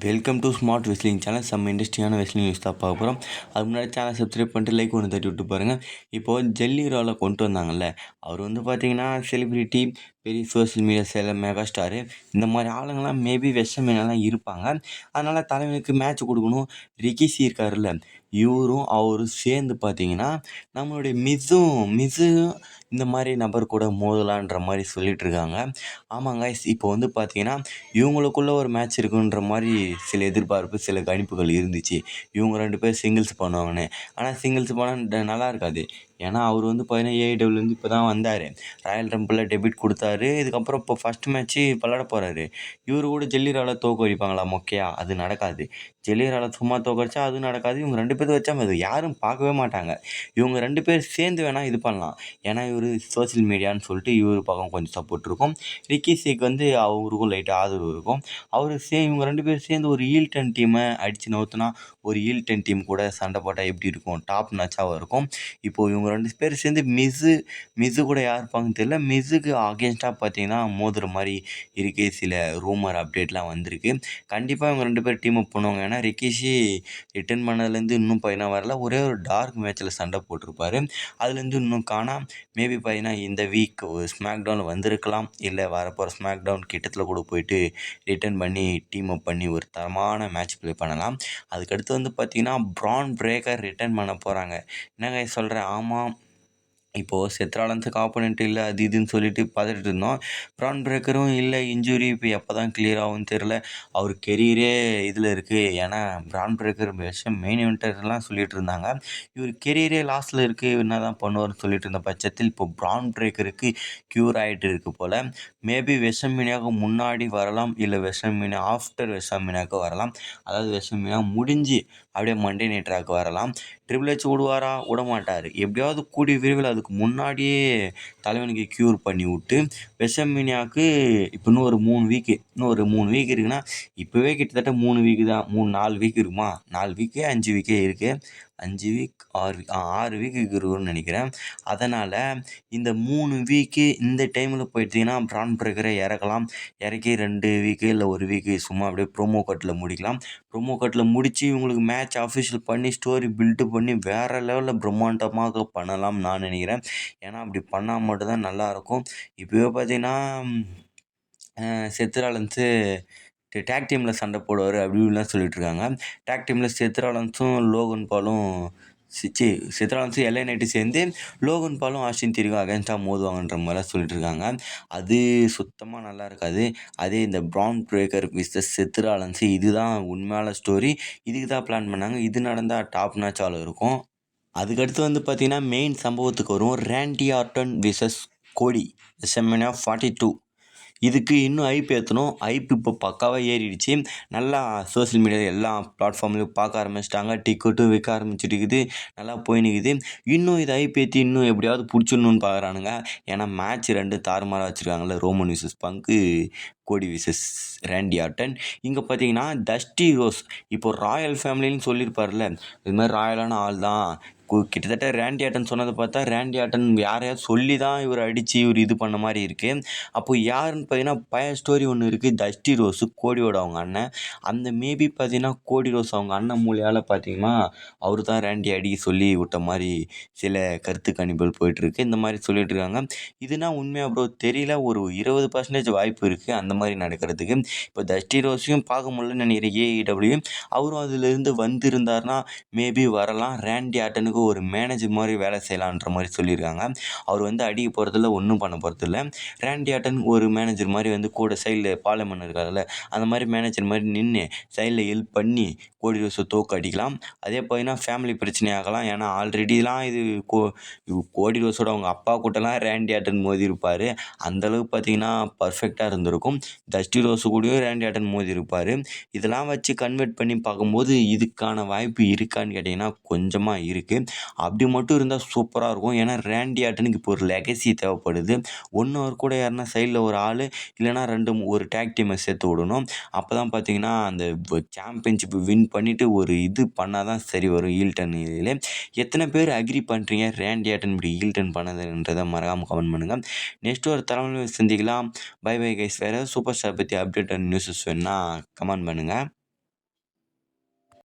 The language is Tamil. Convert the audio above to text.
Welcome to smart wrestling channel. செம்ம இண்டஸ்ட்ரியான வெஸ்லிங் நியூஸ் தான் பார்க்க போகிறோம். அதுக்கு முன்னாடி சேனல் சப்ஸ்கிரைப் பண்ணிட்டு லைக் ஒன்று தட்டி விட்டு பாருங்கள். இப்போது ஜெல்லி ராலை கொண்டு வந்தாங்கல்ல, அவர் பார்த்தீங்கன்னா செலிப்ரிட்டி, பெரிய சோஷியல் மீடியா மெகா ஸ்டாரு, இந்த மாதிரி ஆளுங்கள்லாம் மேபி விஷமீனெல்லாம் இருப்பாங்க. அதனால் தலைவனுக்கு மேட்ச் கொடுக்கணும். ரிக்கிசி இருக்காருல்ல, இவரும் அவரும் சேர்ந்து பார்த்தீங்கன்னா நம்மளுடைய மிஸ்ஸு இந்த மாதிரி நபர் கூட மோதலான்ற மாதிரி சொல்லிட்டு இருக்காங்க. ஆமாங்க, இப்போ பார்த்தீங்கன்னா இவங்களுக்குள்ள ஒரு மேட்ச் இருக்குன்ற மாதிரி சில எதிர்பார்ப்பு, சில கணிப்புகள் இருந்துச்சு. இவங்க 2 பேர் சிங்கிள்ஸ் பண்ணுவாங்கன்னு. ஆனால் சிங்கிள்ஸ் போனால் நல்லா இருக்காது. ஏன்னா அவர் பார்த்தீங்கன்னா ஏஐடபிள்யூலேருந்து இப்போ தான் வந்தார். ராயல் ரம்பிளில் டெபியூட் கொடுத்தாரு. இதுக்கப்புறம் இப்போ ஃபஸ்ட் மேட்ச்சு விளாட போகிறாரு. இவர் கூட ஜெல்லி ராலை தோற்கடிப்பாங்களா மொக்கையா? அது நடக்காது. ஜெல்லி ராலை சும்மா தோற்கடிச்சா அதுவும் நடக்காது. இவங்க 2 பேர் வச்சா அது யாரும் பார்க்கவே மாட்டாங்க. இவங்க 2 பேர் சேர்ந்து வேணால் இது பண்ணலாம். ஏன்னா இவர் சோஷியல் மீடியான்னு சொல்லிட்டு இவர் பக்கம் கொஞ்சம் சப்போர்ட் இருக்கும். ரிக்கி சிக் அவருக்கும் லைட்டாக ஆதரவு இருக்கும். இவங்க 2 பேரும் சேர்ந்து ஒரு ஹீல் டர்ன் டீமை அடித்து நவுத்துனா, ஒரு ஹீல் டர்ன் டீம் கூட சண்டை போட்டால் எப்படி இருக்கும்? டாப் நாச்சாக இருக்கும். இப்போது இவங்க 2 பேர் சேர்ந்து மிஸ்ஸு கூட யார் இருப்பாங்கன்னு தெரியல. மிஸ்ஸுக்கு அகேன்ஸ்டாக பார்த்தீங்கன்னா மோதுற மாதிரி இருக்குது. சில ரூமர் அப்டேட்லாம் வந்திருக்கு. கண்டிப்பாக இவங்க 2 பேர் டீம் அப் பண்ணுவாங்க. ஏன்னா ரிக்கிஷி ரிட்டர்ன் பண்ணதுலேருந்து இன்னும் பார்த்தீங்கன்னா வரல. ஒரே ஒரு டார்க் மேட்ச்சில் சண்டை போட்டிருப்பாரு. அதுலேருந்து இன்னும் காணாம. மேபி பார்த்தீங்கன்னா இந்த வீக் ஒரு ஸ்மாக் டவுன் வந்திருக்கலாம். இல்லை வரப்போகிற ஸ்மாக் டவுன் கிட்டத்தில் கூட போயிட்டு ரிட்டர்ன் பண்ணி டீம் அப் பண்ணி ஒரு தரமான மேட்ச் ப்ளே பண்ணலாம். அதுக்கடுத்து பார்த்தீங்கன்னா பிரான் பிரேக்கர் ரிட்டர்ன் பண்ண போகிறாங்க. என்னங்க சொல்கிறேன்? ஆமாம், இப்போது செத் ராலன்ஸுக்கு ஆப்போனன்ட் இல்லை, அது இதுன்னு சொல்லிட்டு பார்த்துட்டு இருந்தோம். பிரான் பிரேக்கரும் இல்லை, இன்ஜுரி இப்போ எப்போ தான் கிளியர் ஆகும்னு தெரில. அவர் கெரியரே இதில் இருக்குது. ஏன்னா பிரான் பிரேக்கர் மெயின் இவெண்ட்டர்லாம் சொல்லிட்டு இருந்தாங்க. இவர் கெரியரே லாஸ்ட்டில் இருக்குது, என்ன தான் பண்ணுவார்னு சொல்லிட்டு இருந்த பட்சத்தில் இப்போ பிரான் பிரேக்கருக்கு க்யூர் ஆகிட்டு இருக்குது போல். மேபி வெசமினியாவுக்கு முன்னாடி வரலாம், இல்லை வெசமினியா ஆஃப்டர் வெசமினியாவுக்கு வரலாம். அதாவது வெசமினியா முடிஞ்சு அப்படியே மண்டே நைட் ராக்கு வரலாம். ட்ரிபிள் ஹெச் விடுவாரா? விட மாட்டார். எப்படியாவது கூடிய விரைவில் அதுக்கு முன்னாடியே தலைவனுக்கு க்யூர் பண்ணி விட்டு வெசமினியாவுக்கு இப்போ இன்னும் ஒரு 3 வீக் இருக்குன்னா, இப்போவே கிட்டத்தட்ட 3 வீக்கு தான், 4 வீக் இருக்குமா? 4 வீக்கே 5 வீக்கே இருக்குது. 5 வீக் 6 வீக் இருக்குன்னு நினைக்கிறேன். அதனால் இந்த 3 வீக்கு இந்த டைமில் போயிட்டீங்கன்னா பிரான் பிரேக்கரை இறக்கலாம். இறக்கி 2 வீக்கு இல்லை 1 வீக்கு சும்மா அப்படியே ப்ரோமோ கட்டில் முடிக்கலாம். ப்ரோமோ கட்டில் முடித்து இவங்களுக்கு மேட்ச் அஃபிஷியல் பண்ணி ஸ்டோரி பில்டு பண்ணி வேறு லெவலில் பிரம்மாண்டமாக பண்ணலாம்னு நான் நினைக்கிறேன். ஏன்னா அப்படி பண்ணால் மட்டும்தான் நல்லாயிருக்கும். இப்போவே பார்த்தீங்கன்னா செத் ராலன்ஸு டேக் டீமில் சண்டை போடுவார் அப்படி இப்படிலாம் சொல்லிட்டுருக்காங்க. டேக் டீமில் செத் ராலன்ஸும் லோகன் பாலும் செத் ராலன்ஸும் எல்ஏ நைட்டும் சேர்ந்து லோகன் பாலும் ஆஸ்டின் தியரிக்கும் அகேன்ஸ்டாக மோதுவாங்கன்ற மாதிரிலாம் சொல்லிட்டுருக்காங்க. அது சுத்தமாக நல்லா இருக்காது. அதே இந்த பிரான் பிரேக்கர் விசஸ் செத் ராலன்ஸு இதுதான் உண்மையான ஸ்டோரி. இதுக்கு தான் பிளான் பண்ணாங்க. இது நடந்தால் டாப் நாச்சால் இருக்கும். அதுக்கடுத்து பார்த்தீங்கன்னா மெயின் சம்பவத்துக்கு வரும். ரேண்டி ஆர்டன் விசஸ் கோடி WrestleMania 42. இதுக்கு இன்னும் ஐப் ஏற்றணும். ஐப் இப்போ பக்காவாக ஏறிடுச்சு. நல்லா சோஷியல் மீடியா எல்லா பிளாட்ஃபார்ம்லையும் பார்க்க ஆரம்பிச்சிட்டாங்க. டிக்கெட்டும் விற்க ஆரம்பிச்சிருக்குது. நல்லா போயின்னுக்குது. இன்னும் இது ஐப் ஏற்றி இன்னும் எப்படியாவது பிடிச்சிடணுன்னு பார்க்குறானுங்க. ஏன்னா மேட்ச் 2 தாறுமாறாக வச்சுருக்காங்கல்ல, ரோமன் விசஸ் பங்கு, கோடி விசஸ் ரேண்டி ஆர்டன். இங்கே பார்த்தீங்கன்னா டஸ்டி ரோஸ் இப்போ ராயல் ஃபேமிலின்னு சொல்லியிருப்பார்ல, இது மாதிரி ராயலான ஆள் தான். கிட்டத்தட்ட ரேண்டி ஆர்டன் சொன்னதை பார்த்தா ரேண்டி ஆர்டன் யாரையாவது சொல்லி தான் இவர் அடித்து இவர் இது பண்ண மாதிரி இருக்குது. அப்போ யாருன்னு பார்த்தீங்கன்னா பழைய ஸ்டோரி ஒன்று இருக்குது. டஸ்டி ரோஸு கோடியோட அவங்க அண்ணன். அந்த மேபி பார்த்தீங்கன்னா கோடி ரோஸ் அவங்க அண்ணன் மூலியால் பார்த்தீங்கன்னா அவர் தான் ரேண்டி அடிக்க சொல்லி விட்ட மாதிரி சில கருத்து கணிப்புகள் போயிட்டுருக்கு. இந்த மாதிரி சொல்லிட்டு இருக்காங்க. இதுனா உண்மையாக ப்ரோ தெரியல. ஒரு 20% வாய்ப்பு இருக்குது அந்த மாதிரி நடக்கிறதுக்கு. இப்போ டஸ்டி ரோஸையும் பார்க்க முடியலன்னு நினைக்கிறேன். ஏஇடபிள்யூ அவரும் அதிலிருந்து வந்திருந்தார்னா மேபி வரலாம். ரேண்டி ஆர்டனுக்கு ஒரு மேனேஜர் மாதிரி வேலை செய்யலான்ற மாதிரி சொல்லியிருக்காங்க. அவர் அடிக்க போகிறதில்ல, ஒன்றும் பண்ண போகிறதில்ல. ரேண்டி ஆர்டன் ஒரு மேனேஜர் மாதிரி கூட சைடில் பார்லிமெண்ட் இருக்கார்ல, அந்த மாதிரி மேனேஜர் மாதிரி நின்று சைடில் ஹெல்ப் பண்ணி கோடி ரோஸை தோக்கு அடிக்கலாம். அதே பார்த்தீங்கன்னா ஃபேமிலி பிரச்சனையாகலாம். ஏன்னா ஆல்ரெடிலாம் இது கோடி ரோஸோட அவங்க அப்பா கூட்டலாம் ரேண்டி ஆர்டன் மோதி இருப்பார். அந்தளவுக்கு பார்த்தீங்கன்னா பர்ஃபெக்டாக இருந்திருக்கும். டஸ்டி ரோஸு கூடயும் ரேண்டி ஆர்டன் மோதி இருப்பார். இதெல்லாம் வச்சு கன்வெர்ட் பண்ணி பார்க்கும்போது இதுக்கான வாய்ப்பு இருக்கான்னு கேட்டிங்கன்னா கொஞ்சமாக இருக்குது. அப்படி மட்டும் இருந்தால் சூப்பராக இருக்கும். ஏன்னா ரேண்டி ஆர்டனுக்கு இப்போ ஒரு லெகசி தேவைப்படுது. ஒன்று அவர் கூட யாருன்னா சைடில் ஒரு ஆள் இல்லைனா ஒரு டேக் டீமை சேர்த்து விடணும். அப்போ தான் பார்த்தீங்கன்னா அந்த சாம்பியன்ஷிப் வின் பண்ணிவிட்டு ஒரு இது பண்ணால் தான் சரி வரும். ஹீல்டன் இதில் எத்தனை பேர் அக்ரி பண்ணுறீங்க ரேண்டி ஆர்டன் இப்படி ஹீல்டன் பண்ணதுன்றதை மறக்காமல் கமெண்ட் பண்ணுங்கள். நெக்ஸ்ட்டு ஒரு தலைமுறை சந்திக்கலாம். Bye bye guys. வேறு சூப்பர் ஸ்டார் பற்றி அப்டேட் அண்ட் நியூஸஸ் வேணுன்னா கமெண்ட் பண்ணுங்கள்.